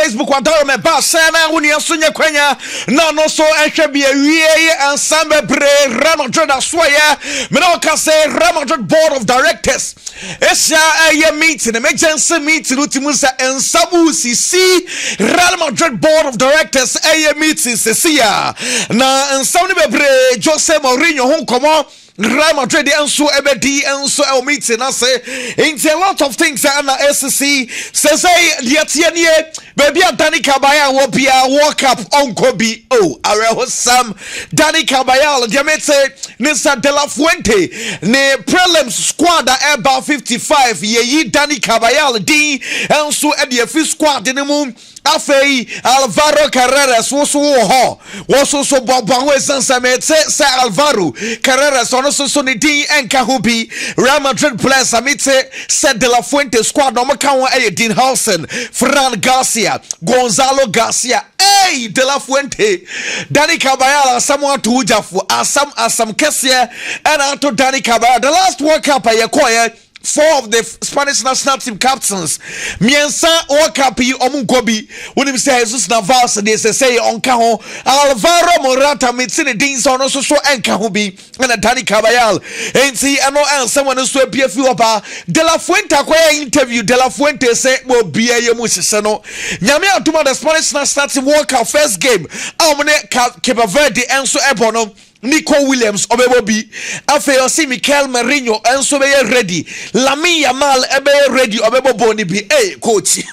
Facebook wadaro me ba sana uni asunya kwenya na no so ehwe bia wie ensemble bre Real Madrid aswaya me no ka say Real Madrid board of directors esha a meeting emergency meeting utimusa ensabu sisi Real Madrid board of directors a meeting sesia na ensabu be bre Jose Mourinho hon komo Real Madrid enso ebedi enso el meeting I say it's a lot of things na SC say diatianie baby Dani Caballal will be a walk up on Kobe Sam Dani Caballal diamete Nessa de la Fuente ne prelims squad about 55 ye Dani Caballal D enso e the fifth squad in the moon Afei Alvaro Carreras was so Bobo say Alvaro Carreras on so ni din enka hobi Real Madrid players amite said De La Fuente squad no maka won Dean Housen Fran Garcia Gonzalo Garcia De La Fuente Dani Caballal someone to Ujafo asam Kessia and Anto Dani Caballal the last World Cup ayekoye 4 of the Spanish national team captains miensa okapi omunkobi when him say Jesus Navas they say onka ho Alvaro Morata mitine din so no so enka ho bi na Dani Caballal enti eno en someone so bia fi oba De La Fuente akoya interview De La Fuente say mo bia ye mu hye no nyame atuma the Spanish national team World Cup first game amne Cape Verde enso ebono Nico Williams obebo bi afi osi Mikel Merino enso be ready Lamine Yamal ebe ready obebo boni bi coach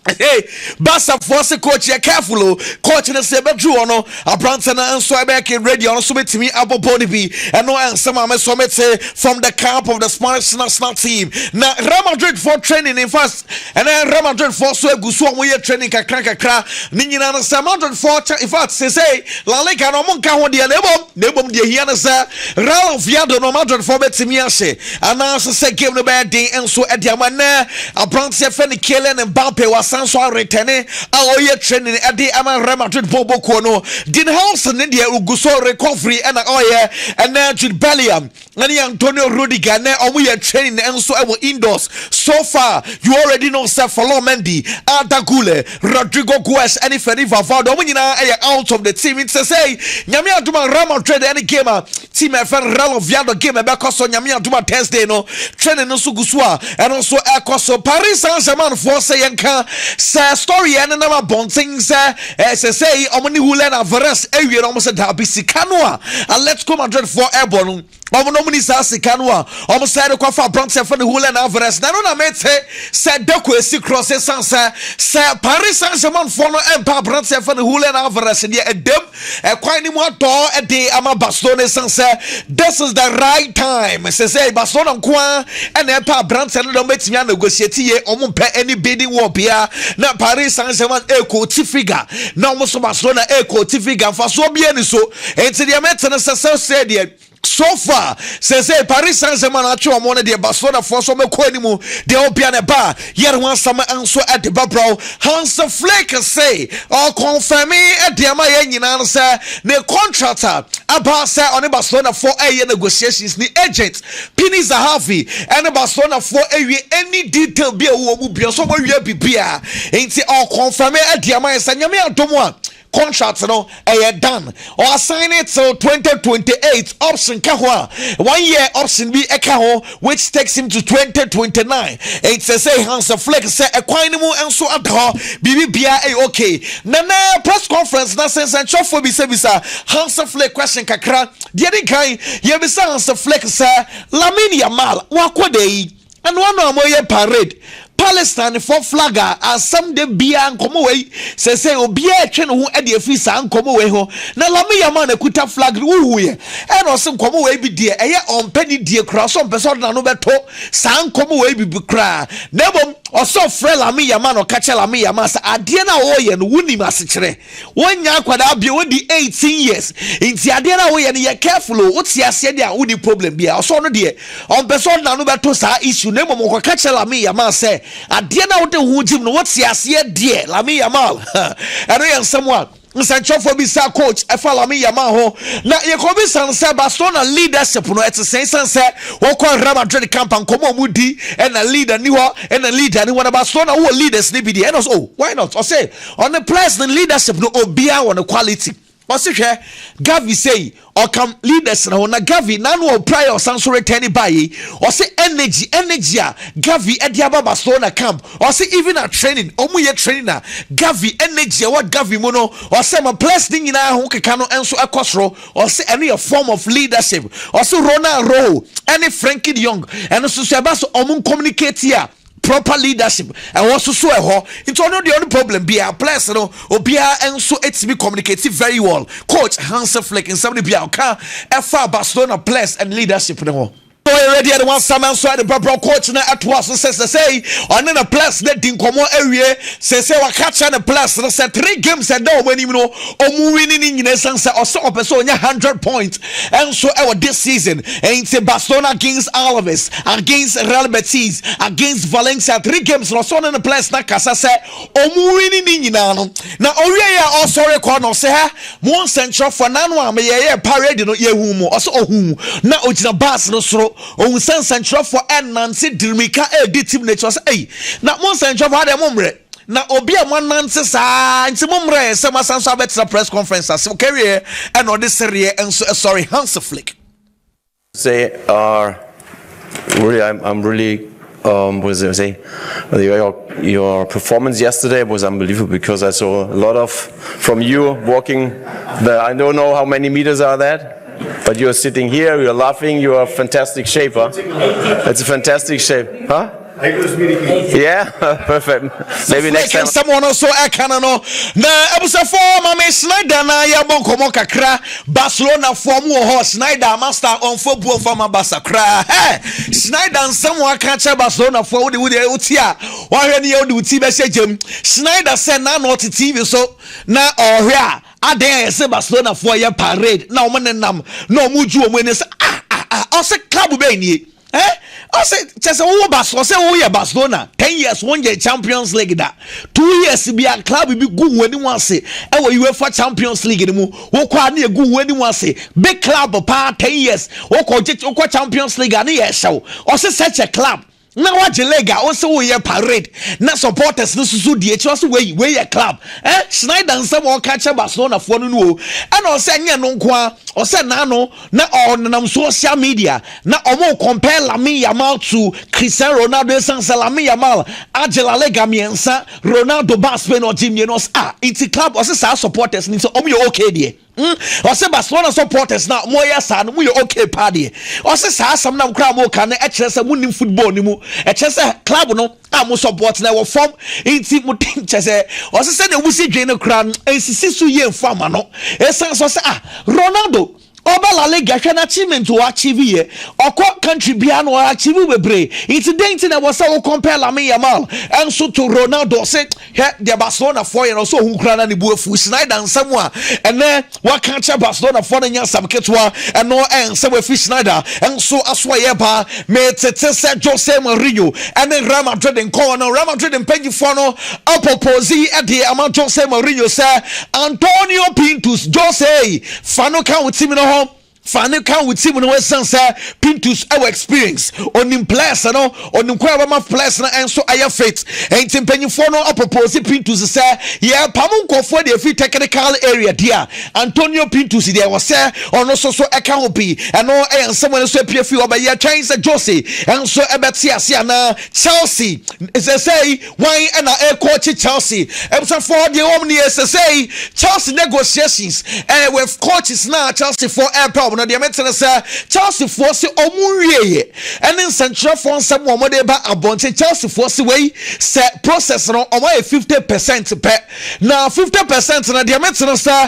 Hey, Basa force coach ya careful coach na se bedru ono abrante na enso ebe ke ready ono so betimi aboboni bi eno ensema me so mete from the camp of the Spanish national team na Real Madrid for training in fast and then Real Madrid for so eguso omo ye training kakra ni nyina na Real Madrid for in fact say La Liga no monka ho de na ebom de hia na sa Real Viado no Madrid for betimi ahye ana so say game no be den enso e de amana abrante fe ni Kylian MBAPPE was so returning our training at the Real Madrid Bobo Kono Dean Housen in the Uguso recovery and and then Jude Bellingham and Antonio Rudiger and we are training and so our indoors so far you already know Sir Folo Mendy Arda Gule Rodrigo Gues and if any Vavado when you are out of the team it's to say Nyamia Duma Real Madrid any gamer team Real Viado game because on Nyamia Duma Thursday no training no Suguswa and also Akoso Paris Saint-Germain for say story and number bonting say omni hulen Alvarez ewie almost dabisi kanwa let's come Madrid for airborne omni sasi kanwa almost said ko fa Bronx for the hulen Alvarez na no na mete said deko esi cross sansa say Paris Saint-Germain for no empa Bronx for the hulen Alvarez dey edem kwan ni mo to de ama Barcelona sansa this is the right time say Barcelona kwa and empa Bronx no betimi negotiate ye ompe any bidding war bia na Paris Saint-Germain figure na almost Barcelona figure for so bien so enti dia metene say dia so far say Paris Saint-Germain actually one of the Barcelona for so me ko animu de obia ne ba yer wan sama anso at the babro Hansi Flick say or confirm e de ma ye nyina say ne contractor about say on Barcelona for negotiations ni agent Pini Zahavi and Barcelona for any detail be wo mu bi so mo wi bibia enti or confirm e de ma say nyame adomo contract no done or assign it till 2028 option kahwa 1 year option be ekaho which takes him to 2029 it say Hansi Flick say equanimu enso adho bibia okay na press conference na sense and chofo bi se bisa Hansi Flick question kakra de kan ye bisa Hansi Flick say Lamine Yamal wakodei and one amoye parade Palestine for flagger as some de bia nkomo we say obia etwe no ho e de afisa nkomo we ho na Lamine Yamal na kuta flag wu ye e no se nkomo we bi de eye ompani die kra so mpeso na no beto sa nkomo we bi kra na bom oso frɛ Lamine Yamal no kache Lamine Yamal sa ade na wo ye no wuni masechire wonya akwada bia wodi 18 years inti ade na wo ye no ye careful o ti ase de a wodi problem bia oso no de ompeso na no beto sa issue na bom ko kache Lamine Yamal say adia na wote hujim no what ase die Lamine Yamal ero yen someone nsancho for bi sa coach Lami Yamaho na yekobi sanse Barcelona leadership no sense wokọ Real Madrid camp and komo mudi and a leader ni ho and a leader ni one Barcelona who leaders ni bi di and oh why not or say on the place the leadership no obia on the quality or say Gavi say or come leaders na Gavi na no prior sanso return by or say energy Gavi ediaba Barcelona camp or say even a training omu ye training na Gavi energy what Gavi mono or say my place thing in ho keka enso ekosro or say any a form of leadership or say Ronaldo any Frankie de Jong and so say ba so omu communicate here proper leadership and also so it's not the only problem be a place no obia and so it's be communicative very well coach Hansi Flick and somebody be ka efa Barcelona place and leadership no already at one summer so the proper coach na at was says to say on the place that din komo area say wa catch the place no say 3 games and down when you know omu winning in sense or so person 100 points and so this season and say Barcelona against Alaves against Real Betis against Valencia 3 games no so on the place na kasa say omu winning in na area also record no say one central for nanu am ye parade no ye hu mo also ohu na ogina bas no so on central for Nancy Drimika team nature say na one central for dem omre na obi a man Nancy sa nti momre se masanso betra press conference as career and on this series and sorry Hansi Flick say really I'm really was I say your performance yesterday was unbelievable because I saw a lot of from you walking I don't know how many meters are that. But you're sitting here, you're laughing, you're a fantastic shape, huh? It's a fantastic shape, huh? Yeah, perfect. Maybe next time. Someone also I can know. Na ebusa for mama Snyder na ya bon komo kakra Barcelona for mu ho Snyder master on football for ma Barca. Hey, Snyder someone catch Barcelona for the utia. Wa hwe ne you uti be shegem. Snyder said na not TV so na ohia aden say Barcelona for your parade. Na o menenam na o muju o mu ne say o say club be ni. I say just Barcelona 10 years 1 year Champions League that 2 years be a club be good when you want say UEFA Champions League mu wo kwa na good when you want say big club pa 10 years wo ko Champions League na ye show or say such a club na waje lega also we parade na supporters no susu die chi also we club Schneider nsem o catch Barcelona for no no and o say nye no nko o say na no na on social media na o compare Lamine Yamal to Cristiano Ronaldo sans Lamine Yamal Angela Lega miensa Ronaldo Baspe no Jimmy no it's club o say supporters ni so o okay die or say Barcelona supporters now moya san we okay party or say some na kra mo kan e kire say munim football ni mu e kire say club no am support na we form inti mu tin kire say or say na wusi dwen no kra ensisi so ye mfama no e san so say Ronaldo Oba La Liga can achievement to achieve here or country beyond or achieve bebre. It's a dainty that was so compare Lamine Yamal and so to Ronaldo said the Barcelona for and also who cran and the boy for Schneider and somewhere and then what can't Barcelona for the young some ketwa and no and some fish Schneider and so as why made Jose Mourinho and then Real Madrid and corner Real Madrid and Penny Fono up opposi at the amount Jose Mourinho say Antonio Pintus Jose Fano count with him Fane can with him no sense Pintus our experience on him place no on him kwa ma place na enso aya faith and tempanyfo no propose Pintus say yeah pamon kofo dey fit technical area there Antonio Pintus there was say on so account be and no and someone so pie fi oba ya twan say Jose and so ebeti ase na Chelsea say why and a coach Chelsea so for the omni say Chelsea negotiations with coaches now Chelsea for airport no de metin say Chelsea force omuwie and in central for some mo de ba abonte Chelsea force we say process no o 50% per now 50% na de metin say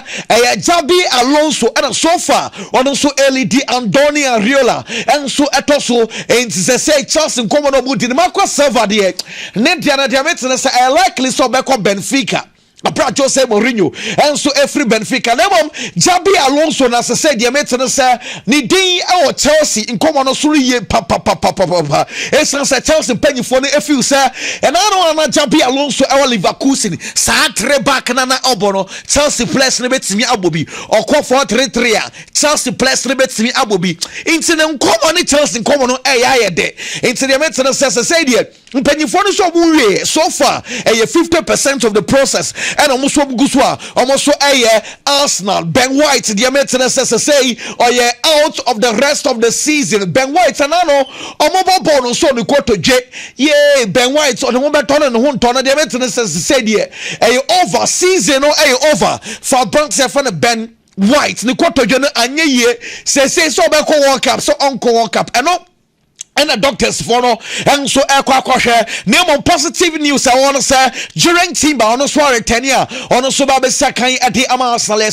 Jabi Alonso and so far on so LED Andoni Ariola and so etoso and say Chelsea come no budi na kwa server de ne de na de metin say likely so be ko Benfica Abra Jose Mourinho and so every Benfica nemom Jabi Alonso na se de metene se ni din e Chelsea in common suru ye papa esan se Chelsea panyifo no efiu se and na Jabi Alonso e Leverkusen sa tre back na obono Chelsea plus ne betimi abobi okọ 4-3-3 a Chelsea plus ne betimi abobi inti ne common ni Chelsea common no e ya de inti de metene se de panyifo no so buwe so far 50% of the process and almost almost Arsenal. Ben White, the American say, or yeah, out of the rest of the season. Ben White, and I know, mobile bonus so the quarter J. Yeah, Ben White, or the moment on and one ton, the American said, yeah, over season or over for Brentford Ben White, the quarter general, and yeah, say so back World Cup, so Uncle World Cup, and no. And the doctors follow, and so name on positive news. I want to say during team, on a soiree 10 year, on a sobabe sakai at the Amasale,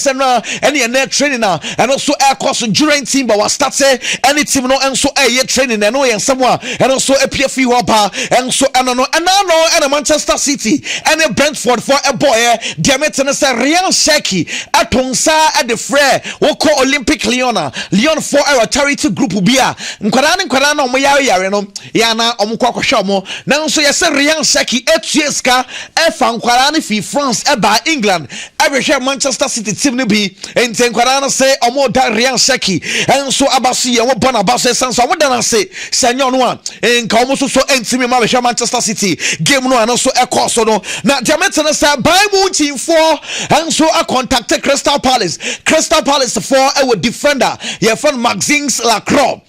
and net training now, and also air course during team, but was start say any team no, and so a training and no, and someone, and also a PFU bar, and so and a Manchester City, and a Brentford for a boy, Diameter Rian Shaki, at Tonsa at the Frere, Woko Olympic Leon for our charity group Ubia, Nkwarana yare no ya na omukwa kwahwamo na nso yese Rian Shaki etieska efa nkwara fi France eba England abehwe Manchester City team ne bi ente nkwara no se omo da Rian Shaki enso abaso ye wo bona abaso senso omo da na se senyo no a nka omo so entimi ma behwe Manchester City game no anso ekoso no na Diamete no se bai mu teamfo enso a contact Crystal Palace for our defender ye fan Maxins Lacroix.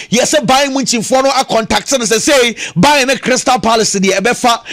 Yes, a buying winching for no contact and say buying a Crystal Palace the Ebefa,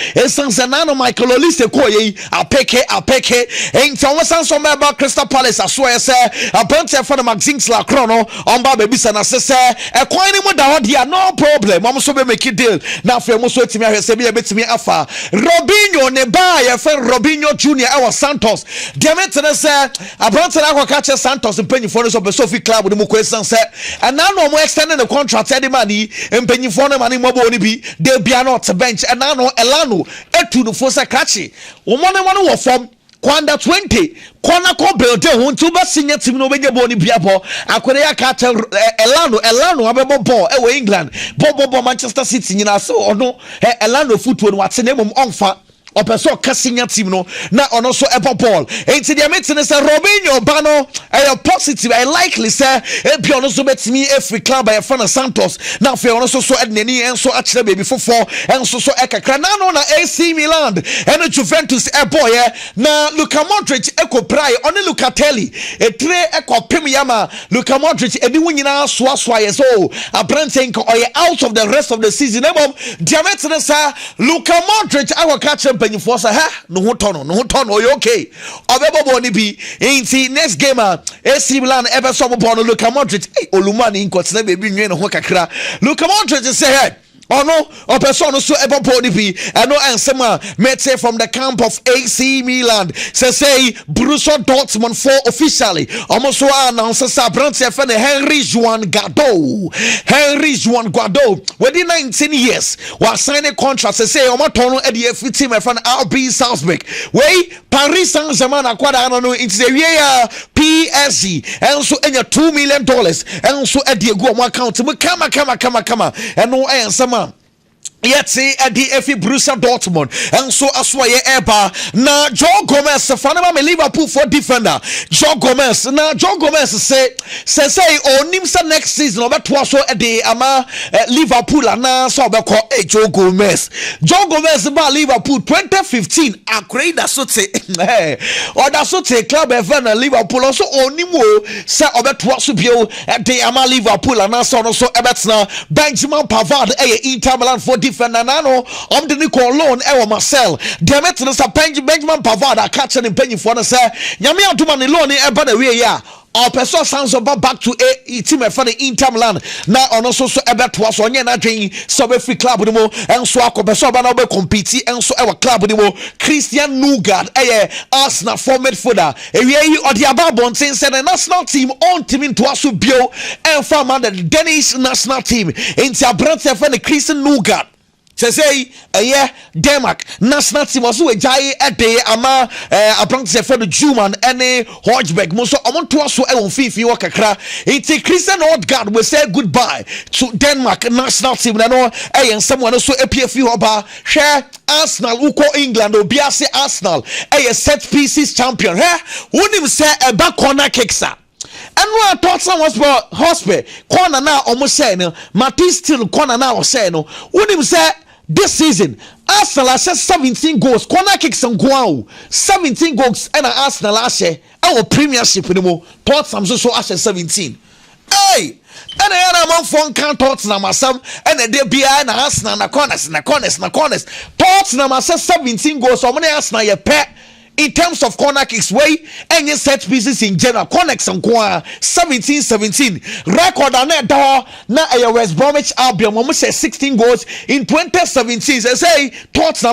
Sanano Michael Olise Koye, a peke, ain't Thomas and about Crystal Palace. I swear, sir, a bunch for the Maxins Lacroix on Baba Bissan, a coin with the no problem. I'm so make it deal. Now, for most of me, I say a bit to me afa. Robinho, Nebaya, friend Robinho Jr., our Santos. Diamante, sir, a bunch of our catcher Santos and penny for us of the Sophie Club with the Mukwe set. And now no more extending the contract any money and paying for the money more be they'll be not a bench and now no Elano etu the force catchy. One from Kwanda 20 Kwana ko build won to ba senior team no be boni biabo akwere aka Elano abebo ball e England bo Manchester City nyina so ono Elano football no wate na mum onfa Opeso Cassinia team no na ono so ever ball. Enti dia meeting say Robinho Bano positive I likely say e bi ono so betimi every club by fan Santos. Na fe ono so ednani enso akire baby fofo enso so ekakra na no na AC Milan and Juventus e boy na Luka Modric eko prai oni Lucatelli e tre eko pem yama Luka Modric edi wunyina so yeso abranten ko out of the rest of the season ebom dia meeting say Luka Modric I will catch for say no hotono you okay obebo ni bi enti next game AC Milan ebe so bo no Luka Modric olumani nkotena be bi nwe no ho kakra Luka Modric say oh no, a person so ever body be and no answer mete from the camp of AC Milan. Say Borussia Dortmund for officially. Almost so announces Brentford Henry Juan Guado. Within 19 years, was signing a contract. Say Omatono at the F team from RB Salzburg. Way Paris Saint-Germain acquired no into the PSG and so in your $2 million and so at the go account. Come and no answer. Yet see at the FE Borussia Dortmund and so aswaye eba na Joe Gomez fanama me Liverpool for defender Joe Gomez say onimsa next season obeto so at the ama Liverpool na so obeko Joe Gomez ba Liverpool 2015 akreda so te oda so te club even Liverpool also onimo say obeto so bio at the ama Liverpool na so ebetna Benjamin Pavard Inter Milan for Fernando the Nicole loan ewa Marcel Diamete no sa Benjamin Pavard a catch and penny for na say nyame aduma ne loan e ba na we ya our person sounds about back to a team for the Inter Milan now on also so about was on your dream so every club anymore and so person ba na compete and so our club anymore Christian Nugard Arsenal for midfielder we or the about bonten said the national team on team into us bio and from the Danish national team into Brentford for the Christian Nugard say Denmark national team also a jai a day ama apprentice for the Juman any Hodgeberg most amount to us so fifi wakakra it's Christian Odegaard will say goodbye to Denmark national team no and someone also appear few oba share Arsenal uko England or biase Arsenal a set pieces champion wouldn't even say a back corner kicks up. And we thought someone was hospital corner now almost saying Matisse still corner now saying wouldn't even say this season Arsenal has 17 goals corner kicks and go 17 goals and Arsenal last year our premiership anymore thought some so 17 hey and I am phone can't thoughts na masam and they be na Arsenal na corners thoughts na masam 17 goals so many Arsenal ye pet in terms of corner kicks way and set pieces in general connects and 17 record on that na a West Bromwich Albion almost 16 goals in 2017 say thoughts na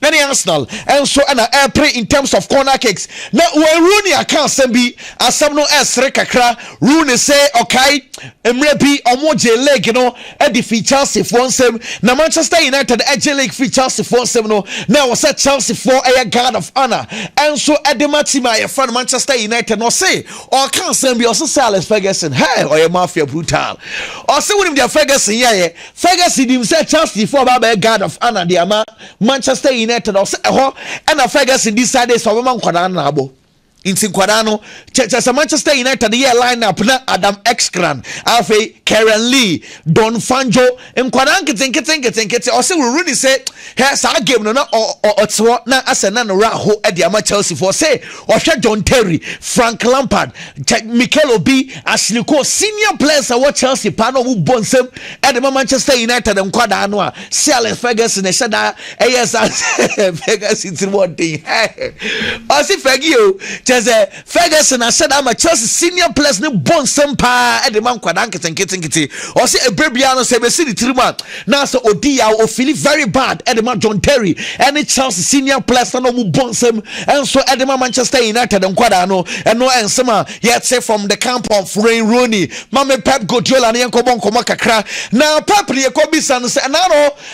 many Arsenal and so and play in terms of corner kicks now when Rooney can't be as some no s kakra Rooney say okay maybe omoje leg defeat Chelsea for some now Manchester United leg feat Chelsea for some now was set Chelsea for a guard of honor and so at the match my friend Manchester United no say or can't be also Alex Ferguson hey or a mafia brutal or say with him Ferguson Ferguson himself Chelsea for a guard of honor the Manchester United and a Ferguson decided so man kwadana abo inti kwadano chesa Manchester United the lineup na Adam Ekskran afi Karen Lee Don Fanjo nkwadan kete o say we really say here sa game no na otwo na Arsenal no raho e di ama Chelsea for say o hwe John Terry Frank Lampard Mikel Obi Ashley Cole senior players a Chelsea pa no mu bonsem e di Manchester United nkwadan no a Alex Ferguson e shada Ferguson ti what thing o say Fergie Ferguson I said I'm a Chelsea senior players no bonsem pa e di man kwadan kete or say a Brebiano say be see the trima now so Odia or Philip very bad Edema John Terry and Chelsea senior players no mu bonsem and so Edema Manchester United and Quadano and no and sama yet say from the camp of Wayne Rooney Mame Pep Guardiola and Yanko Bonko Makakra now Pep Liakobisan say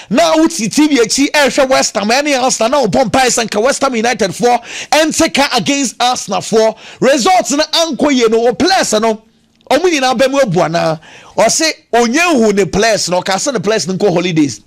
now uti TVH Air West Ham any Arsenal now Pompey and West Ham United for and take against Arsenal for results na anko ye no players no omuni na bemu abuana o say onyehu ne players no ka say the players nko holidays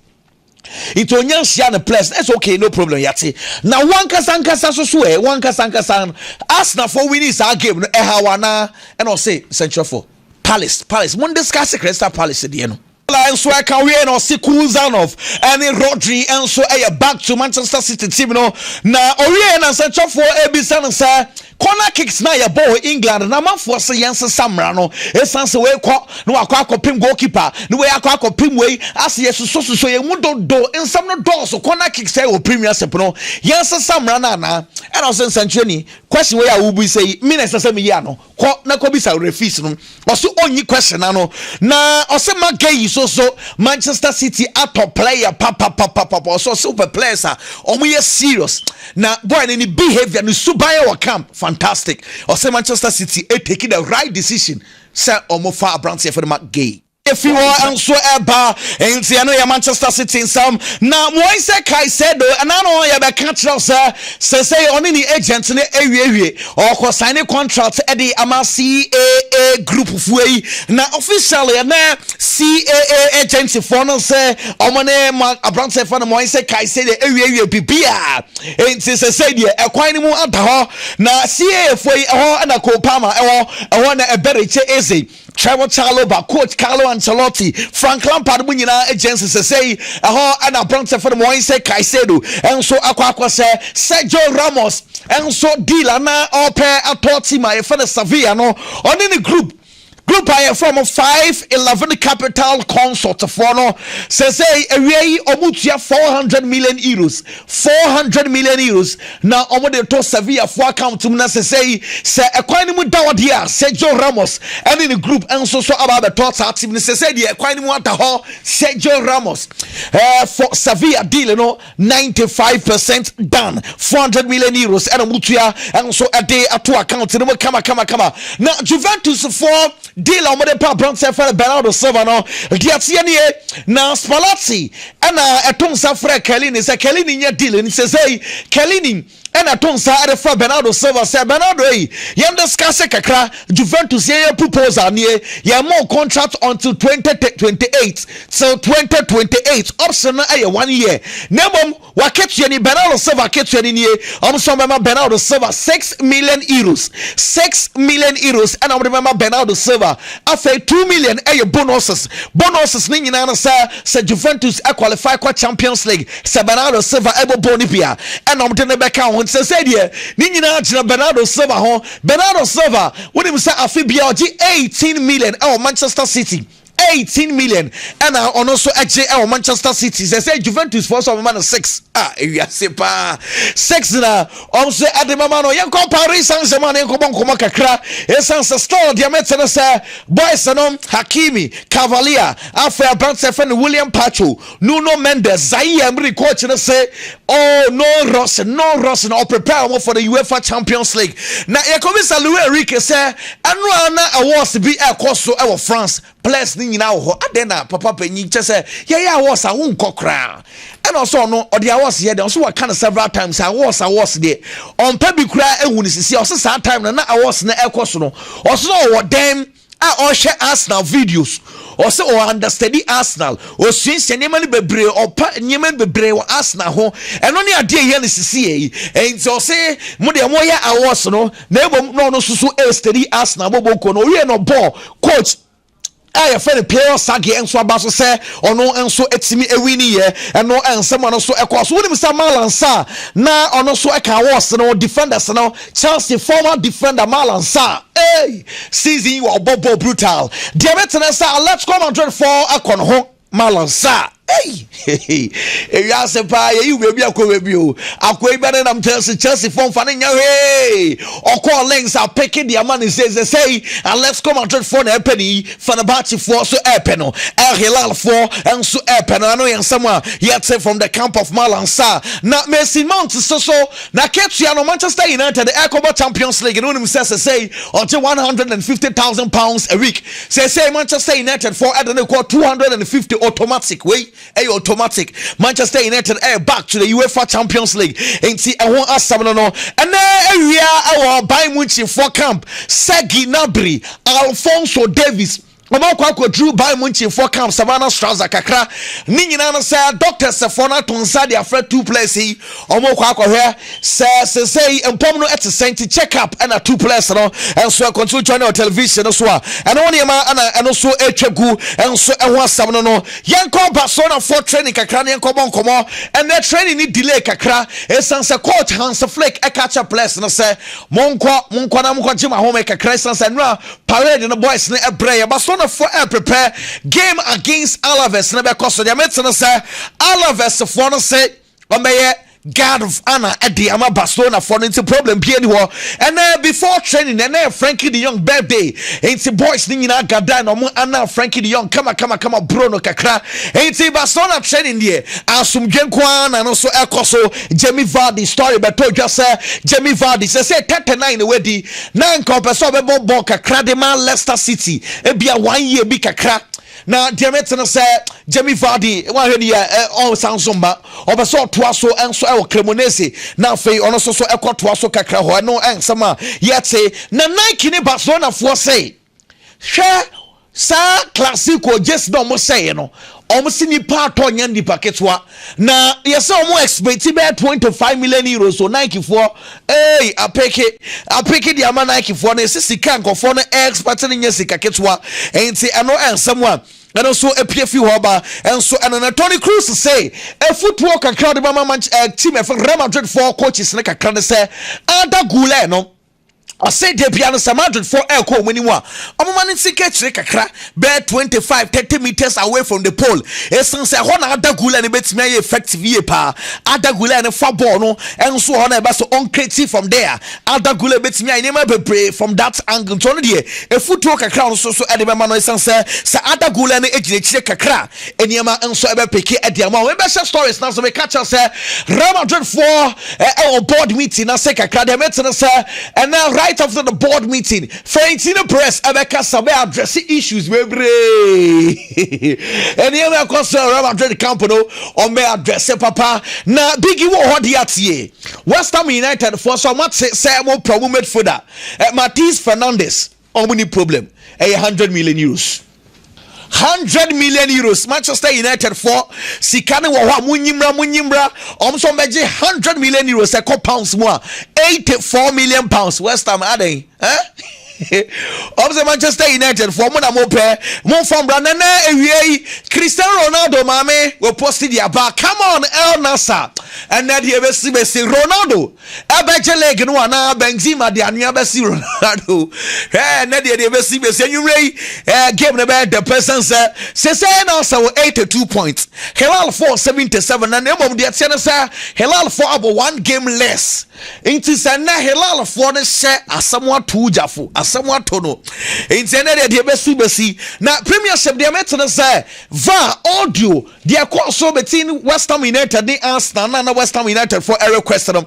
it onyansia ne players it's okay no problem yate na wankasa so wankasa Arsenal for winning our game no ehawana and o say central for Palace mon discuss Crystal Palace dey no and so I can win or see Kuzanov and Rodri and so back to Manchester City team no na Orient and central for Ebisan say corner kicks na ya ball England na man for say Yansen Samra no esan se we no akwa pim goalkeeper no we akwa pim we as yesu so ye mu do in some no door so corner kicks say o premiership no Yansen Samra na and also century question we will be say minister say me ya no na ko bisa refis no also only question na no na also magay so Manchester City top player papa so super players are omo serious na boy any behavior no subaya wa camp fantastic or say Manchester City taking the right decision say omo fa Brantford for the McGay if you are and so eba and see I know your Manchester City in some now one say Kai said and I know you be catch say on any agent ne ewie or ko sign a contract at the CAA group of way now officially na CAA agency for no say omone Brantford for no one say Kai said ewie bibia and say the ekwan mu adaho na CAA for e na ko pama e na eberiche eze Trevor Chalobah, Coach Carlo Ancelotti, Frank Lampard, Munina agency say, and a Brentford for the morning say Caicedo, and so Aqua say Sergio Ramos, and so Dilana, or pair a Tortima, for the Sevilla, no, on any group I from 511 capital consort for no says a omutia 400 million euros 400 million euros now omo de to Sevilla for account to na say ekwani mu dawadia Sergio Ramos and in the group and so about the thoughts team say the ekwani mu ataho Sergio Ramos for Sevilla deal no 95% done 400 million euros and omutia and so a day at to account no come now Juventus for deal on the pa brentford Bernardo Silva no diatie ne na Spalletti na etonsa fra Kelini se Kelini nya deal ni se say Kelini ena tonsa arefa Bernardo Silva se Bernardo yam discuss kakra Juventus ye proposal ne ye more contract until 2028 till 2028 option na 1 year nemom waketua ni Bernardo Silva ketua ni nie omso mema Bernardo Silva 6 million euros and I remember Bernardo Silva after 2 million bonuses ni nyina na sa Juventus qualify kwa Champions League se Bernardo Silva ebo bonipia and I'm de beka won se say there ni nyina agina Bernardo Silva ho Bernardo Silva when him say afibia ogi 18 million Manchester City 18 million and also actually Manchester City say Juventus for some man 6 pa 6 na also at the mama no yanko Paris Saint-Germain yanko bonko kakra essence store dia metena say boys no Hakimi Cavalier after Brentford William Pacho Nuno Mendes Zaire Emery coach na say no rush no prepare for the UEFA Champions League na yakomisa Luis Enrique say annual na awards be akoso e France plus ni nyina ho adena papa panyi chese ye awards a won kokra and also no or the awards here they so kind of several times awards there on pa bi kura ehunu sisi o se time na awards na ekoso no also no dem or share Arsenal videos or understudy Arsenal or since nyemani bebre or nyemani bebre or Arsenal ho and only idea here is see and so say mo de mo ya awards no na no so study Arsenal boboko no we no ball coach I feel the player Sagi and so abaso say or no and so etimi ewini ye and no and someone so ekwas wo dem say Malansa na ono so eka was no defenders no Chelsea former defender Malansa season you are bobo brutal diabetes say let's come and for akon ho Malansa yes pa you baby akwebi akweba na Chelsea form fan nya or call links are picking their money says they say and let's come and for the penny Fenerbahce for so epeno El Hilal for and so epeno I know yan someone yet say from the camp of Malansa na Messi Mount so na ketua no Manchester United the ECOBA Champions League no him says say until 150,000 pounds a week say Manchester United for at the 250 automatic way automatic Manchester United back to the UEFA Champions League enti ehon asam no and area our Bayern Munich for camp Serge Gnabry Alphonso Davies Omakwa Drew Bayern Munich for camp Savannah Strasser kakra ni nyina no say doctors for na tonsa dey afraid 2 players yi omakwa here say empom no at sent check up and 2 players no and so continue channel television so and one yema and so etwegu and so ehon asam no yanko Barcelona for training kakra ne yanko bonkomo and the training ni delay kakra essence coach Hansi Flick e catch up players no say monko na monko jima home kakra essence no parade no boys ne ebrey Barcelona for prepare game against Alaves na be koso dia metena say Alaves for no say o meye guard of honor at the Ama Barcelona for into problem be anywhere and before training and Frankie de Jong birthday ain't boys ni na gada no mo ana Frankie de Jong kama Bruno kakra ain't Barcelona training there asum gwenkwa na no so ekoso Jamie Vardy story beto just Jamie Vardy say 39 wedi na nko person be ball kakra de man Leicester City e bia 1 year bi kakra na diameter say Jamie Vardy wa hwe dia on Sansomba obeso toa so enso e Cremonese na fei ono so ekotoa so kakra ho no ensama yete na Nike ni Barcelona for say hwe sa classico just no mo say no omo ni part on nya nipa ketwa na yesa omo expect be 25 million euros so Nike for apeke di ama Nike for na sika nkofo no expert ni nya sika ketwa enti eno ensamwa and also a PFU hoba and so and Tony Cruz say a football crowd mama team of Real Madrid 4 coaches na kakra say Ada Gule no I say de piano Madrid for air ko maniwa omani ticket kakra be 25-30 meters away from the pole essence hona Ada Gule na betimi effective ye pa Ada Gule na fa ball no and so hona be so uncreative from there Ada Gule betimi anema bebre from that angle to no de a football kakra so e de be ma no essence say Ada Gule na ejire kakra enema enso e be peke e de ma we be share stories now so we catch us Real Madrid for board meeting na say kakra de meeting say and now right after the board meeting, Florentino Perez Abeka Sabe address issues and here we are Real Madrid Campono or may address papa na biggie what diatie West Ham United for so much say more problem with further Martins Fernandes omni problem 100 million euros. 100 million euros. Manchester United for Sikane wa munyimra omso meje 100 million euros e pounds more 84 million pounds. West Ham ade of the Manchester United for Mona Mope, Monfam Branana, Cristiano Ronaldo, Mame, will post it here. Come on, El Nasa, and that you see Ronaldo. Abacha leg no ana Benzema, the Aniabasi Ronaldo. And that you see you game about the person say also 82 points. Helal 477, and name of the Senasa, Helal for about 1 game less. Into Sana Helal for the share as somewhat too jafu. Somewhat tono in Senate de Bessi now Premiership de Metana say va audio de so between West Ham United de Arsenal na West Ham United for a request de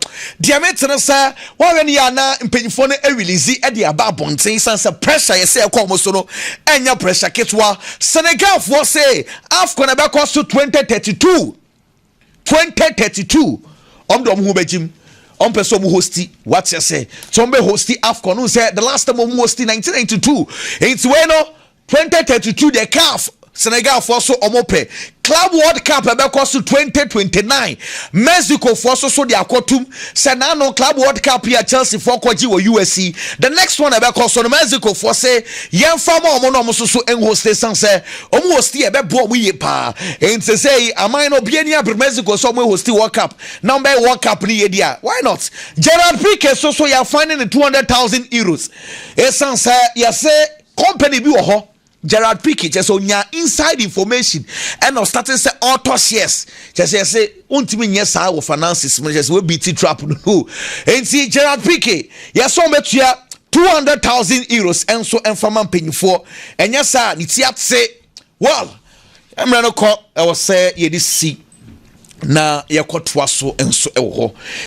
Metana say when ya na mpanyifo no release e de aba bonten sense pressure ye say ko so no enya pressure ketwa Senegal for say AFCON be cost to 2032 omdo mo bejim on person who hosti what you say some be hosti AFCON who said the last time we hosti 1992 it's when 2032 the CAF Senegal for so omope Club World Cup ebe cost to 2029 Mexico for so the akotum Senano Club World Cup here Chelsea for kwaji wo USC the next one ebe cost to Mexico for say yen fama omo no so en host say omo hosti ebe bo mu ye pa en say amai no bia ni abre Mexico so omo hosti World Cup number World Cup ni ye dia why not Gerard Piqué so you are finding the 200,000 euros e say ya say company bi wo ho Gerard Piqué just on your inside information and now starting say auto shares just say untimi nye sa wo finances just we beat trap no and see Gerard Piqué yes so metua 200,000 euros and so enfama mpanyfo and yes sir ni ti atse well emre no ko e wo say ye di si na ye kotwa so enso e wo